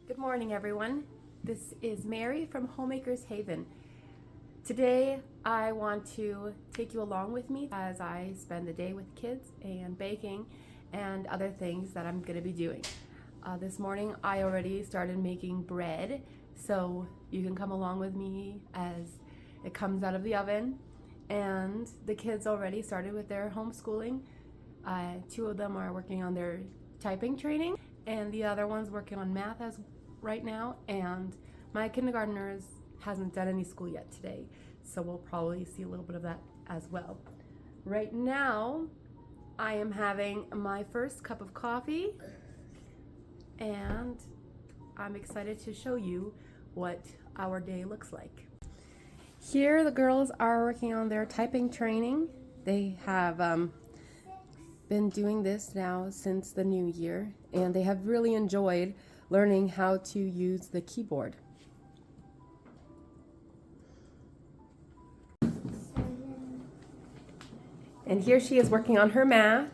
Good morning, everyone. This is Mary from Homemakers Haven. Today, I want to take you along with me as I spend the day with kids and baking and other things that I'm going to be doing. This morning, I already started making bread, so you can come along with me as it comes out of the oven. And the kids already started with their homeschooling. Two of them are working on their typing training, and the other one's working on math as right now, and my kindergartner hasn't done any school yet today, so we'll probably see a little bit of that as well. Right now, I am having my first cup of coffee, and I'm excited to show you what our day looks like. Here, the girls are working on their typing training. They have been doing this now since the new year, and they have really enjoyed learning how to use the keyboard. And here she is working on her math.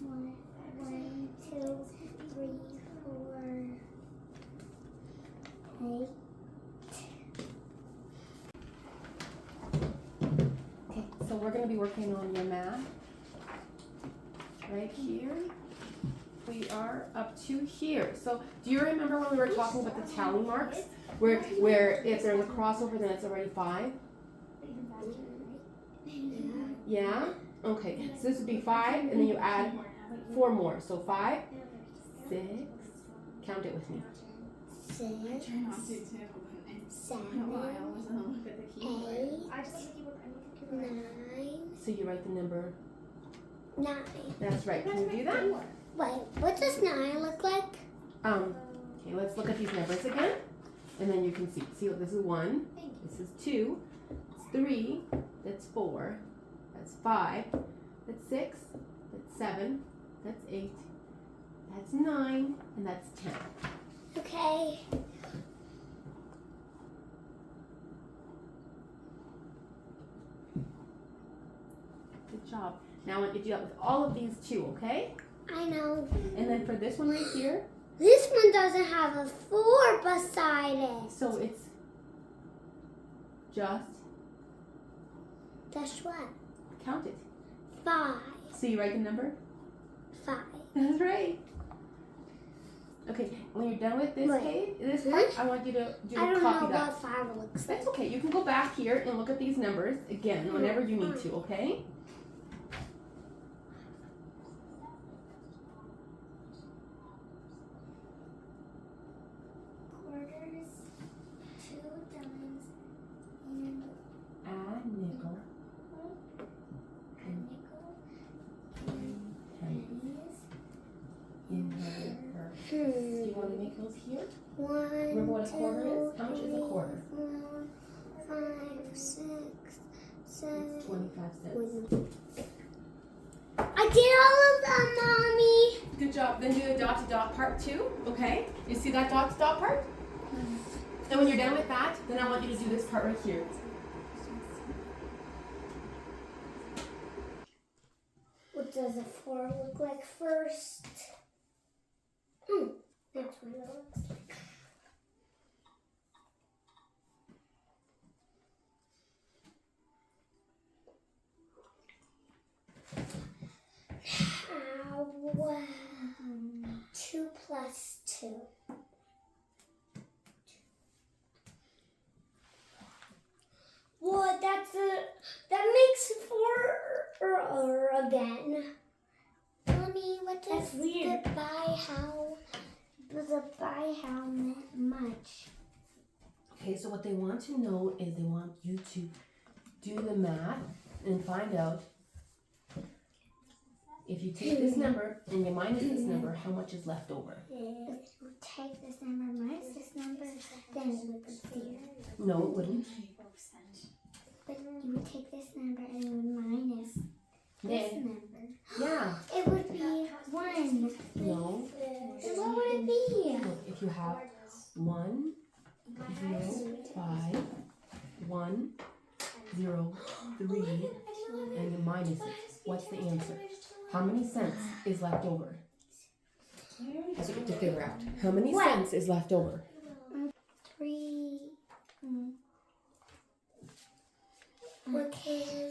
One, two, three, four, 8. Okay, so we're going to be working on your math right here. We are up to here. So do you remember when we were talking about the tally marks? Where if there's a crossover, then it's already 5? Yeah? Okay, so this would be 5, and then you add 4 more. So 5, 6, count it with me. 6, 7, 8, 9. So you write the number. 9. That's right. Can you do that? Wait, what does 9 look like? Okay, let's look at these numbers again. And then you can see. See, this is 1. This is 2. It's 3. That's 4. That's 5. That's 6. That's 7. That's 8. That's 9. And that's 10. Okay. Good job. Now I want you to do that with all of these too, okay? I know. And then for this one right here. This one doesn't have a 4 beside it. So it's just That's what? count it. 5. So you write the number? 5. That's right. Okay, when you're done with this page, this part, I want you to do I don't copy know that. what 5 looks like. That's okay. You can go back here and look at these numbers again whenever you need to, okay? Quarters, 2 dimes, and Add nickel. a nickel, and pennies in her purse. Do Hmm. you want to make those here? 1, Remember what a quarter is? How much is a quarter? 4, 5, 6, 7. It's 25 cents. I did all of them, Mommy. Good job. Then do the dot to dot part 2, okay? You see that dot to dot part? And when you're done with that, then I want you to do this part right here. What does a 4 look like first? That's what it looks like. Now, 2 plus 2. What? That makes 4 again. Mommy, what does the buy how much? Okay, so what they want to know is they want you to do the math and find out if you take this number and you minus this number, how much is left over. If you take this number minus this number, then it would be 0. No, it wouldn't. But you would take this number and you would minus this number. Yeah. It would be 1. No. Then what would it be? Look, if you have 1, 0, 5, 1, 0, 3, and you minus it, what's the answer? How many cents is left over? That's what you have to figure out. How many What? cents is left over? 3. Okay,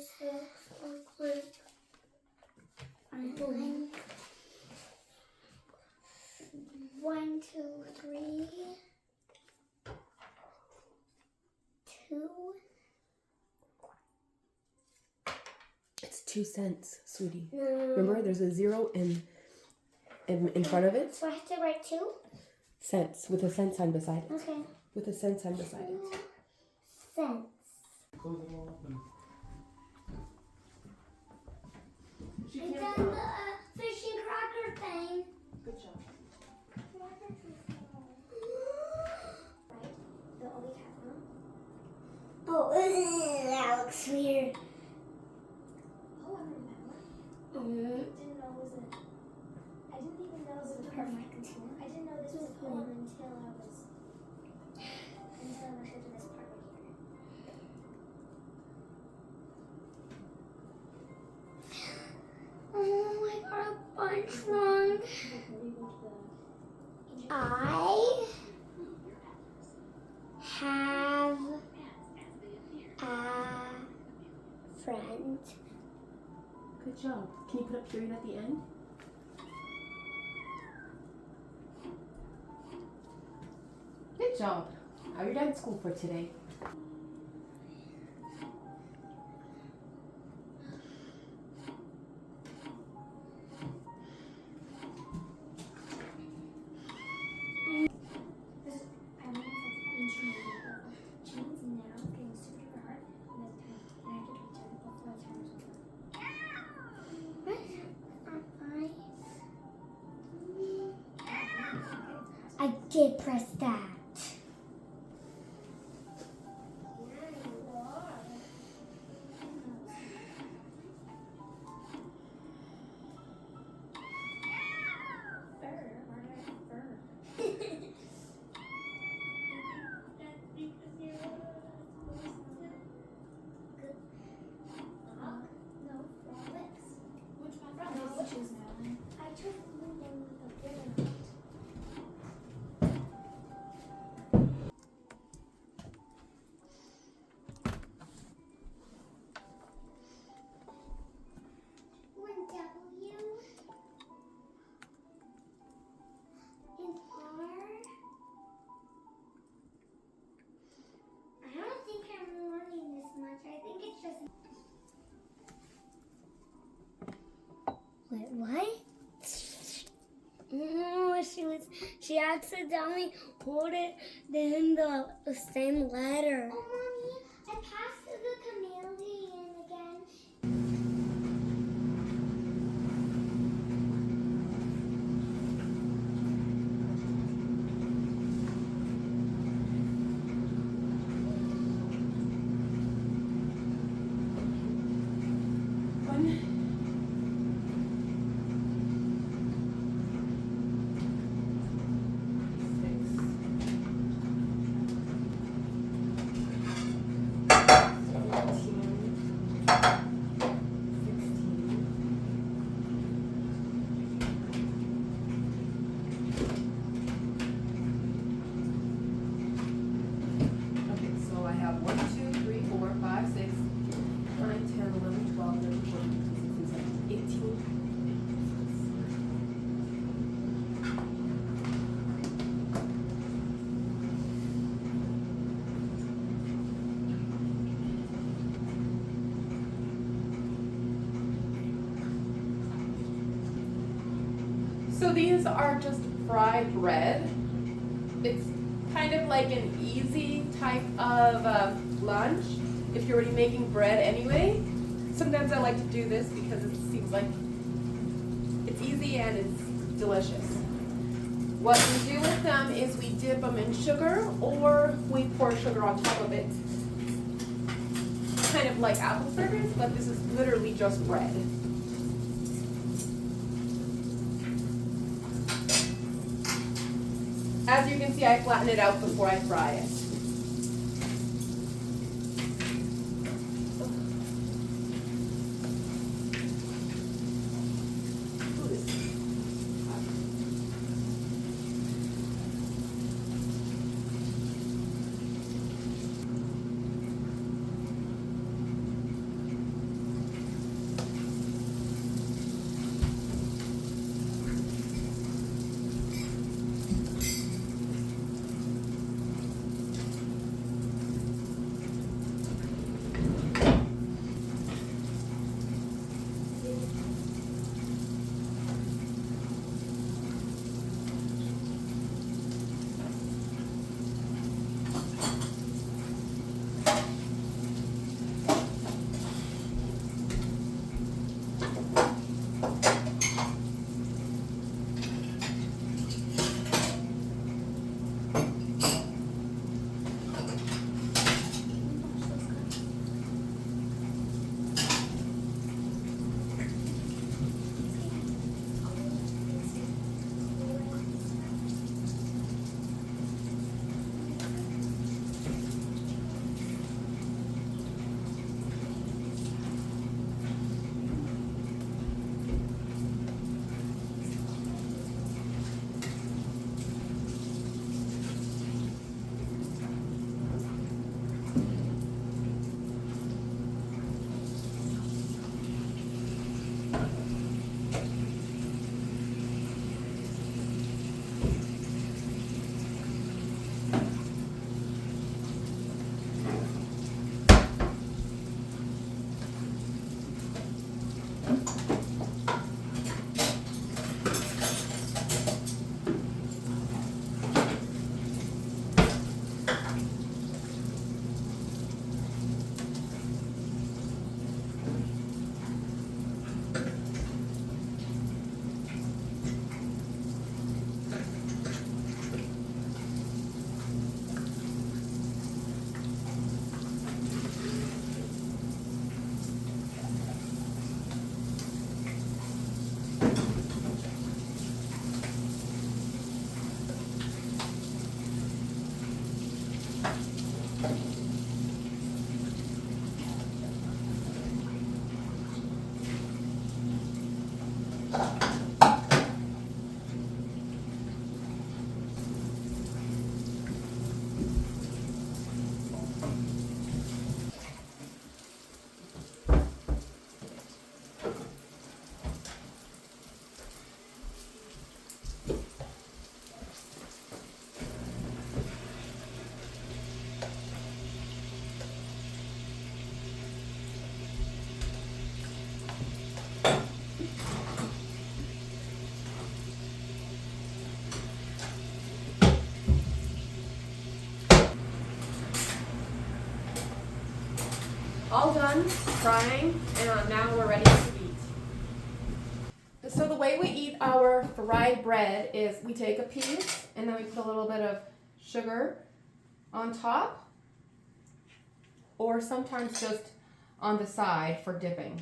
one, two, three, 2. It's 2 cents, sweetie. No. Remember, there's a 0 in front of it. So I have to write 2? Cents with a cent sign beside it. Okay. With a cent sign beside it. Cents. I've done the fishing cracker thing. Good job. Oh, that looks weird. Oh, I remember. Mm-hmm. I didn't even know it was a perfect. I didn't know this was a poem until I rushed to this part right here. Oh, I got a bunch wrong. Before we go to the I have a friend. Good job. Can you put a period at the end? Good job. Are you done at school for today? I went with ancient medieval chains and now it's getting super hard and I have to return before the time is over. I did press that. Wait, what? No, she accidentally put it in the same letter. Oh, Mommy, I passed the chameleon again. Okay, so I have 1, 2, 3, 4, 5, 6, 9, 10, 11, 12, 13, 14, 15, 16, 17, 18. So these are just fried bread. It's kind of like an easy type of lunch if you're already making bread anyway. Sometimes I like to do this because it seems like it's easy and it's delicious. What we do with them is we dip them in sugar or we pour sugar on top of it. Kind of like apple fritters, but this is literally just bread. As you can see, I flatten it out before I fry it. All done frying, and now we're ready to eat. So the way we eat our fried bread is we take a piece and then we put a little bit of sugar on top, or sometimes just on the side for dipping.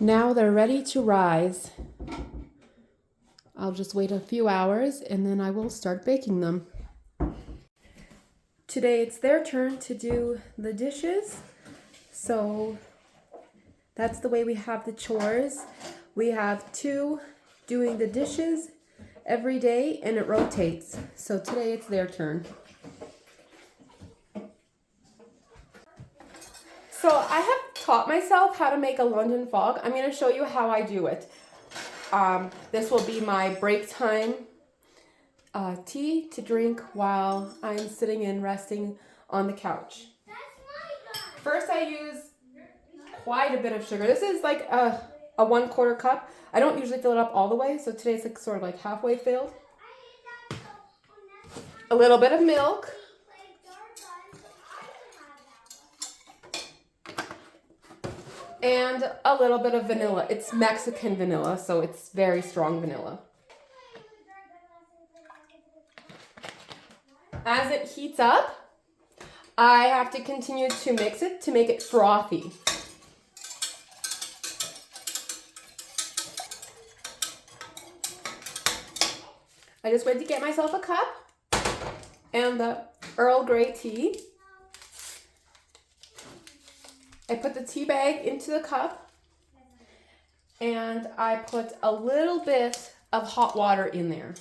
Now they're ready to rise. I'll just wait a few hours and then I will start baking them. Today it's their turn to do the dishes. So that's the way we have the chores. We have two doing the dishes every day and it rotates. So today it's their turn. So I have taught myself how to make a London fog. I'm going to show you how I do it. This will be my break time tea to drink while I'm sitting and resting on the couch. First I use quite a bit of sugar. This is like a 1/4 cup. I don't usually fill it up all the way, so today it's like sort of like halfway filled. A little bit of milk. And a little bit of vanilla. It's Mexican vanilla, so it's very strong vanilla. As it heats up, I have to continue to mix it to make it frothy. I just went to get myself a cup and the Earl Grey tea. I put the tea bag into the cup and I put a little bit of hot water in there.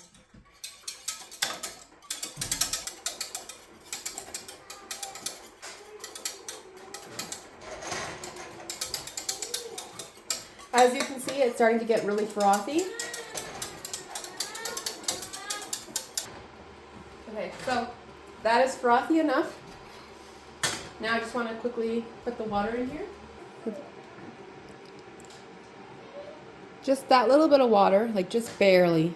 As you can see, it's starting to get really frothy. Okay, so that is frothy enough. Now I just want to quickly put the water in here. Just that little bit of water, like just barely.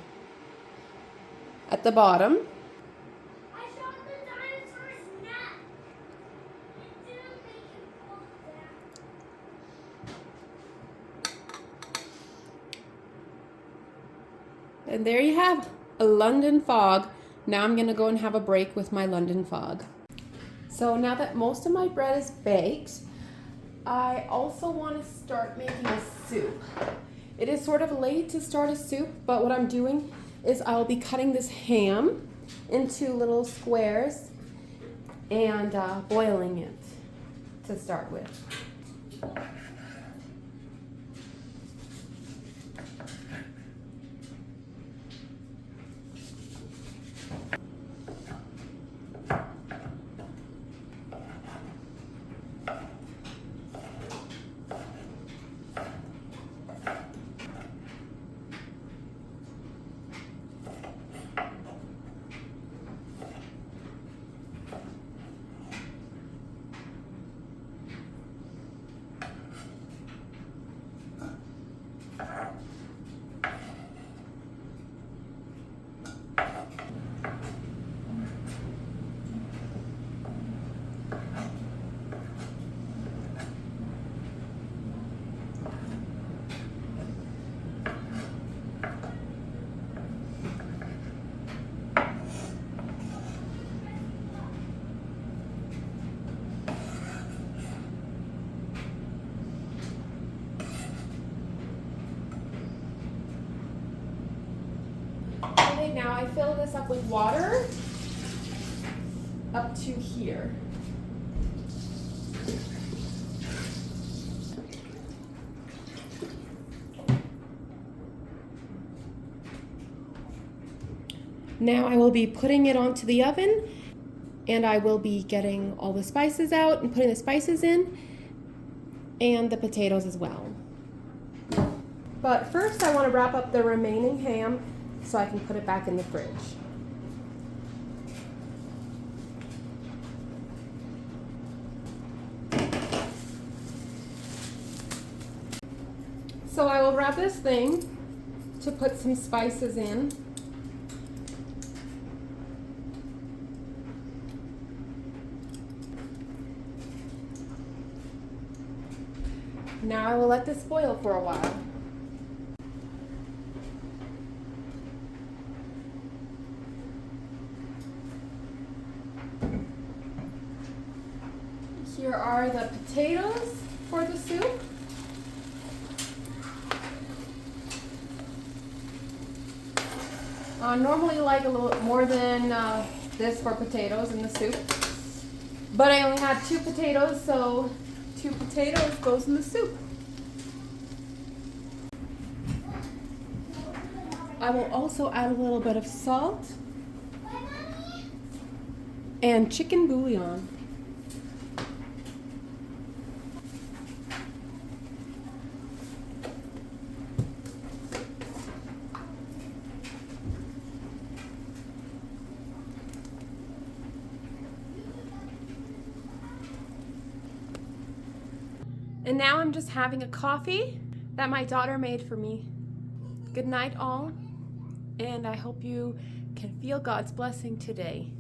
At the bottom. I shot the dinosaur's neck. It didn't make him fall down. And there you have a London fog. Now I'm gonna go and have a break with my London fog. So now that most of my bread is baked, I also want to start making a soup. It is sort of late to start a soup, but what I'm doing is I'll be cutting this ham into little squares and boiling it to start with. Okay, now I fill this up with water up to here. Now I will be putting it onto the oven, and I will be getting all the spices out and putting the spices in, and the potatoes as well. But first I want to wrap up the remaining ham so I can put it back in the fridge. So I will grab this thing to put some spices in. Now I will let this boil for a while. Here are the potatoes for the soup. I normally like a little more than this for potatoes in the soup, but I only had 2 potatoes, so 2 potatoes goes in the soup. I will also add a little bit of salt and chicken bouillon. And now I'm just having a coffee that my daughter made for me. Good night all, and I hope you can feel God's blessing today.